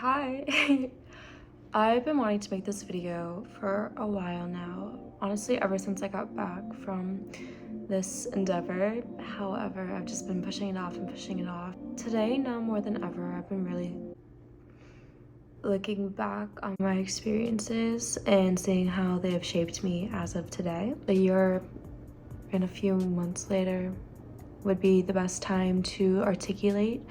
Hi! I've been wanting to make this video for a while now. Honestly, ever since I got back from this endeavor. However, I've just been pushing it off and pushing it off. Today, now more than ever, I've been really looking back on my experiences and seeing how they have shaped me as of today. A year and a few months later would be the best time to articulate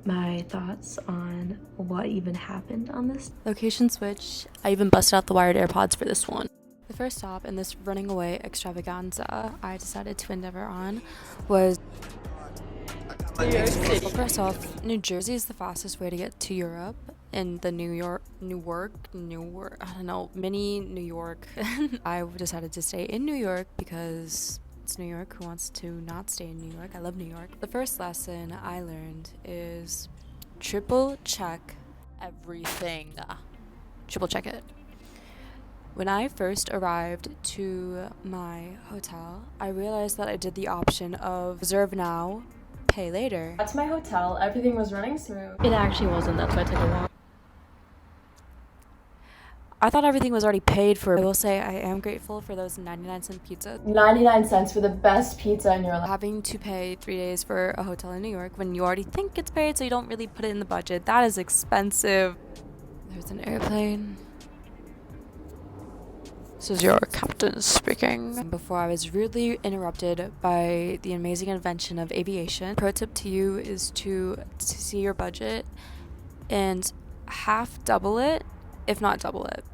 my thoughts on what even happened on this. Location switch. I even busted out the wired AirPods for this one. The first stop in this running away extravaganza I decided to endeavor on was New York City. Well, first off, New Jersey is the fastest way to get to Europe. In the mini New York. I decided to stay in New York because it's New York. Who wants to not stay in New York? I love New York. The first lesson I learned is triple check everything. Triple check it. When I first arrived to my hotel, I realized that I did the option of reserve now, pay later. That's my hotel. Everything was running smooth. It actually wasn't. That's why I took a while. I thought everything was already paid for. I will say I am grateful for those 99-cent pizzas. 99 cents for the best pizza in your life. Having to pay 3 days for a hotel in New York when you already think it's paid, so you don't really put it in the budget. That is expensive. There's an airplane. This is your captain speaking. Before I was rudely interrupted by the amazing invention of aviation. Pro tip to you is to see your budget and half double it, if not double it.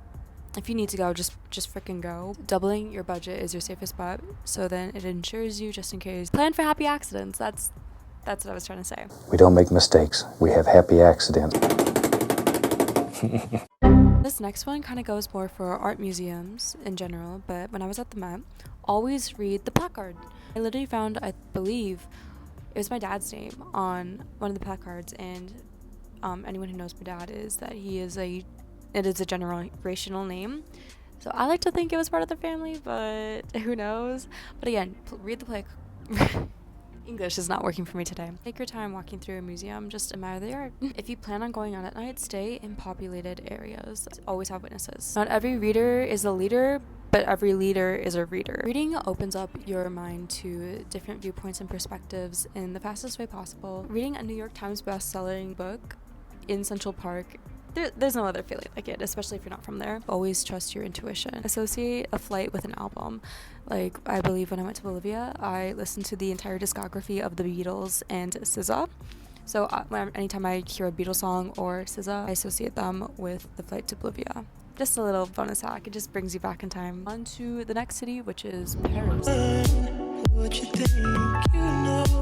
If you need to go, just freaking go. Doubling your budget is your safest bet, so then it insures you just in case. Plan for happy accidents. That's what I was trying to say. We don't make mistakes. We have happy accidents. This next one kind of goes more for art museums in general, but when I was at the Met, always read the placard. I literally found, I believe, it was my dad's name on one of the placards, and anyone who knows my dad is that it is a generational name. So I like to think it was part of the family, but who knows? But again, read the placard. English is not working for me today. Take your time walking through a museum, just admire the art. If you plan on going out at night, stay in populated areas. Always have witnesses. Not every reader is a leader, but every leader is a reader. Reading opens up your mind to different viewpoints and perspectives in the fastest way possible. Reading a New York Times best-selling book in Central Park, there's no other feeling like it, especially if you're not from there. Always trust your intuition. Associate a flight with an album. Like, I believe when I went to Bolivia, I listened to the entire discography of the Beatles and SZA. So anytime I hear a Beatles song or SZA, I associate them with the flight to Bolivia. Just a little bonus hack. It just brings you back in time. On to the next city, which is Paris.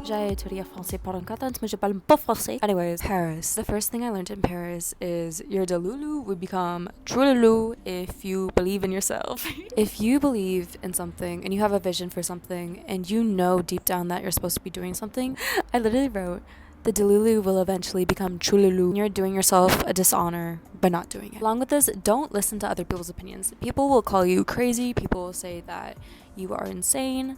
J'ai étudié français pendant 4 ans, mais je parle pas français. Anyways, Paris. The first thing I learned in Paris is your delulu would become trululu if you believe in yourself. If you believe in something and you have a vision for something and you know deep down that you're supposed to be doing something, I literally wrote, the delulu will eventually become trululu. You're doing yourself a dishonor by not doing it. Along with this, don't listen to other people's opinions. People will call you crazy. People will say that you are insane.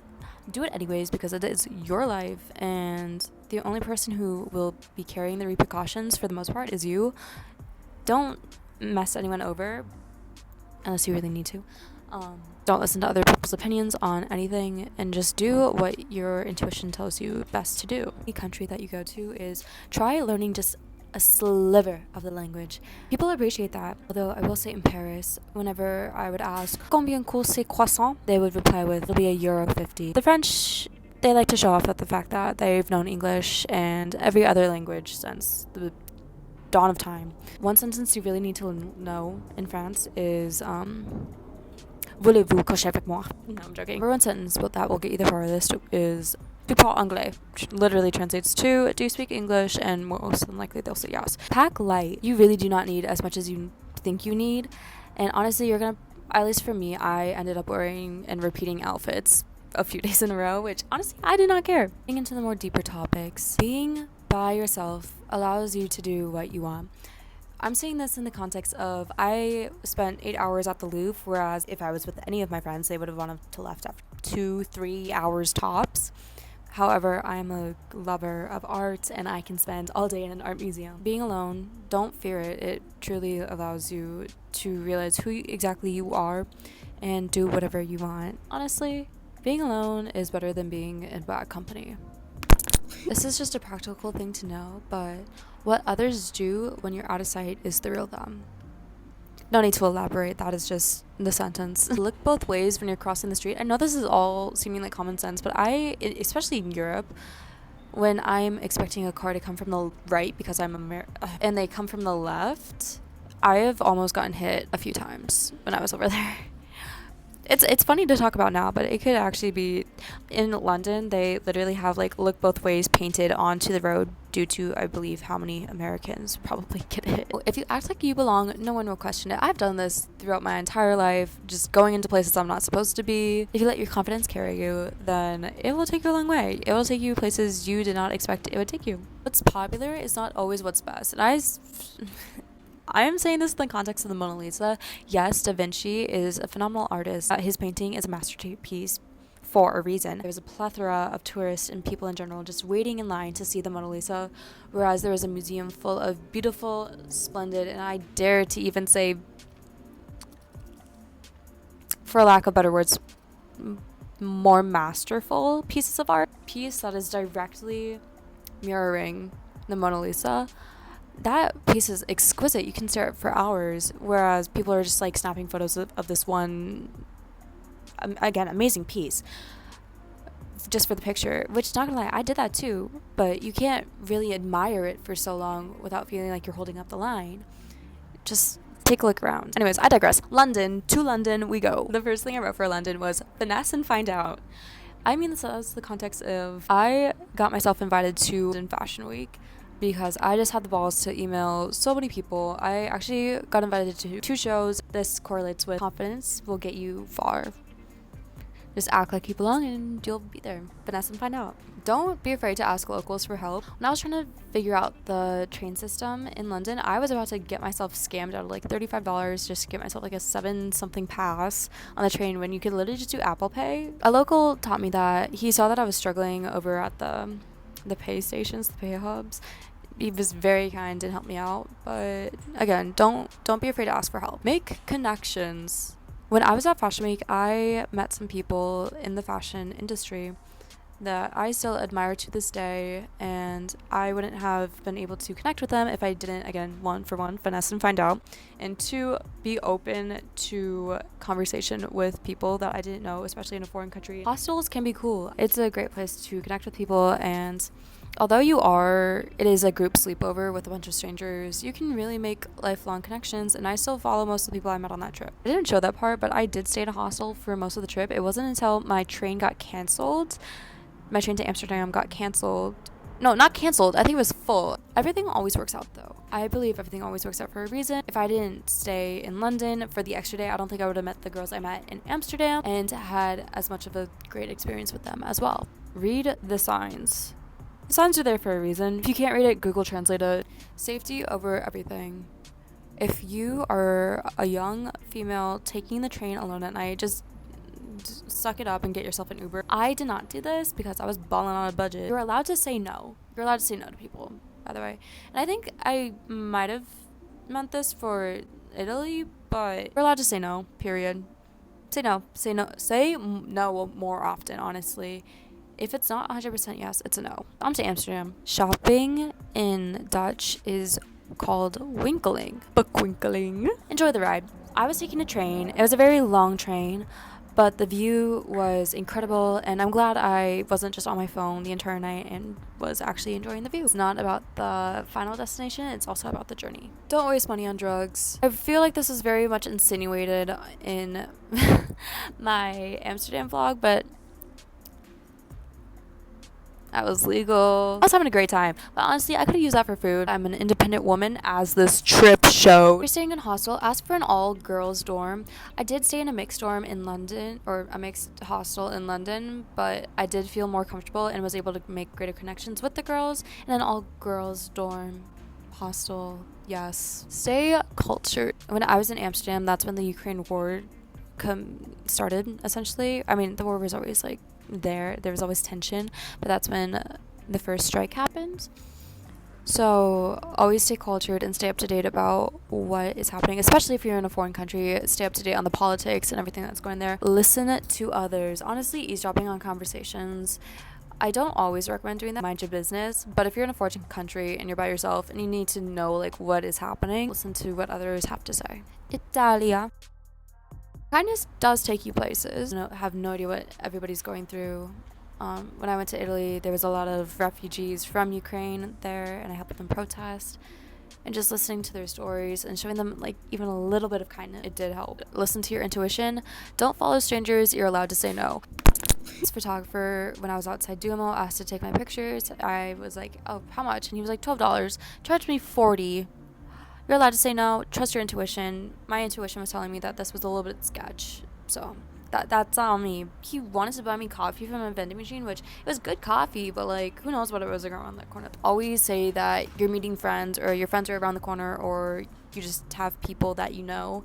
Do it anyways because it is your life, and the only person who will be carrying the repercussions for the most part is you. Don't mess anyone over unless you really need to. Don't listen to other people's opinions on anything, and just do what your intuition tells you best to do. Any country that you go to is try learning just a sliver of the language. People appreciate that. Although I will say in Paris, whenever I would ask combien coûte ces croissants, they would reply with it'll be €1.50. The French, they like to show off at the fact that they've known English and every other language since the dawn of time. One sentence you really need to know in France is voulez-vous coucher avec moi? No, I'm joking. One sentence but that will get you the farthest is tu parles anglais, which literally translates to do you speak English, and most than likely they'll say yes. Pack light. You really do not need as much as you think you need, and honestly you're gonna, at least for me, I ended up wearing and repeating outfits a few days in a row, which honestly I did not care. Getting into the more deeper topics, being by yourself allows you to do what you want. I'm saying this in the context of I spent 8 hours at the Louvre, whereas if I was with any of my friends, they would have wanted to left after 2-3 hours tops. However, I'm a lover of art and I can spend all day in an art museum. Being alone, don't fear it. It truly allows you to realize who exactly you are and do whatever you want. Honestly, being alone is better than being in bad company. This is just a practical thing to know, but what others do when you're out of sight is the real them. No need to elaborate, that is just the sentence. Look both ways when you're crossing the street. I know this is all seeming like common sense, but especially in Europe, when I'm expecting a car to come from the right because I'm and they come from the left, I have almost gotten hit a few times when I was over there. It's funny to talk about now, but it could actually be in London. They literally have like look both ways painted onto the road due to, I believe, how many Americans probably get hit. If you act like you belong, no one will question it. I've done this throughout my entire life, just going into places I'm not supposed to be. If you let your confidence carry you, then it will take you a long way. It will take you places you did not expect it would take you. What's popular is not always what's best. And I am saying this in the context of the Mona Lisa. Yes, Da Vinci is a phenomenal artist. His painting is a masterpiece for a reason. There was a plethora of tourists and people in general just waiting in line to see the Mona Lisa, whereas there was a museum full of beautiful, splendid, and I dare to even say, for lack of better words, more masterful pieces of art. Piece that is directly mirroring the Mona Lisa. That piece is exquisite. You can stare at it for hours, whereas people are just like snapping photos of this one, again, amazing piece just for the picture, which, not gonna lie, I did that too, but you can't really admire it for so long without feeling like you're holding up the line. Just take a look around. Anyways, I digress. London, to London we go. The first thing I wrote for London was finesse and find out. I mean, this is the context of I got myself invited to London Fashion Week because I just had the balls to email so many people. I actually got invited to 2 shows. This correlates with confidence will get you far. Just act like you belong and you'll be there. Finesse and find out. Don't be afraid to ask locals for help. When I was trying to figure out the train system in London, I was about to get myself scammed out of like $35 just to get myself like a 7-something pass on the train when you could literally just do Apple Pay. A local taught me that. He saw that I was struggling over at the pay stations, the pay hubs. He was very kind and helped me out, but again, don't be afraid to ask for help. Make connections. When I was at Fashion Week, I met some people in the fashion industry that I still admire to this day, and I wouldn't have been able to connect with them if I didn't, again, 1, finesse and find out, and 2, be open to conversation with people that I didn't know, especially in a foreign country. Hostels can be cool. It's a great place to connect with people, and although it is a group sleepover with a bunch of strangers, you can really make lifelong connections, and I still follow most of the people I met on that trip. I didn't show that part, but I did stay in a hostel for most of the trip. It wasn't until my train got canceled. My train to Amsterdam got canceled. No, not canceled. I think it was full. Everything always works out, though. I believe everything always works out for a reason. If I didn't stay in London for the extra day, I don't think I would have met the girls I met in Amsterdam and had as much of a great experience with them as well. Read the signs. The signs are there for a reason. If you can't read it, Google Translate it. Safety over everything. If you are a young female taking the train alone at night, just suck it up and get yourself an Uber. I did not do this because I was balling on a budget. You're allowed to say no. You're allowed to say no to people, by the way. And I think I might have meant this for Italy, but you're allowed to say no, period. Say no. Say no more often, honestly. If it's not 100% yes, it's a no. On to Amsterdam. Shopping in Dutch is called winkeling. Bookwinkeling. Enjoy the ride. I was taking a train. It was a very long train, but the view was incredible, and I'm glad I wasn't just on my phone the entire night and was actually enjoying the view. It's not about the final destination, it's also about the journey. Don't waste money on drugs. I feel like this is very much insinuated in my Amsterdam vlog, but I was legal. I was having a great time. But honestly, I could have used that for food. I'm an independent woman, as this trip showed. If you're staying in a hostel, ask for an all-girls dorm. I did stay in a mixed dorm in London, or a mixed hostel in London, but I did feel more comfortable and was able to make greater connections with the girls in an all-girls dorm hostel. Yes. Stay cultured. When I was in Amsterdam, that's when the Ukraine war started, essentially. I mean, the war was always like there was always tension, but that's when the first strike happened. So always stay cultured and stay up to date about what is happening, especially if you're in a foreign country. Stay up to date on the politics and everything that's going there. Listen to others. Honestly, eavesdropping on conversations, I don't always recommend doing that. Mind your business. But if you're in a foreign country and you're by yourself and you need to know like what is happening, listen to what others have to say. Italia. Kindness does take you places. I have no idea what everybody's going through. When I went to Italy, there was a lot of refugees from Ukraine there, and I helped them protest. And just listening to their stories and showing them like even a little bit of kindness, it did help. Listen to your intuition. Don't follow strangers. You're allowed to say no. This photographer, when I was outside Duomo, asked to take my pictures. I was like, oh, how much? And he was like, $12. Charged me $40. You're allowed to say no. Trust your intuition. My intuition was telling me that this was a little bit sketch. So that's on me. He wanted to buy me coffee from a vending machine, which it was good coffee, but like who knows what it was around that corner. Always say that you're meeting friends, or your friends are around the corner, or you just have people that you know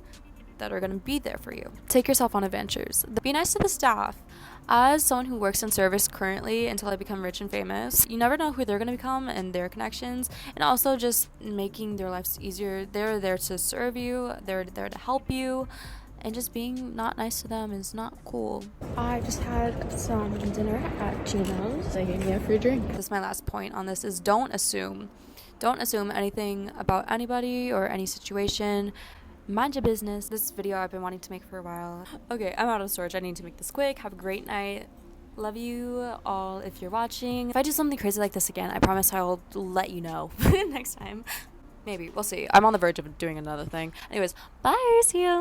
that are going to be there for you. Take yourself on adventures. Be nice to the staff. As someone who works in service currently until I become rich and famous, you never know who they're going to become and their connections, and also just making their lives easier. They're there to serve you, they're there to help you, and just being not nice to them is not cool. I just had some dinner at Gino's. They gave me a free drink. This is my last point on this, is don't assume. Don't assume anything about anybody or any situation. Mind your business. This video I've been wanting to make for a while. Okay, I'm out of storage. I need to make this quick. Have a great night. Love you all if you're watching. If I do something crazy like this again, I promise I'll let you know next time. Maybe. We'll see. I'm on the verge of doing another thing. Anyways, bye. See you.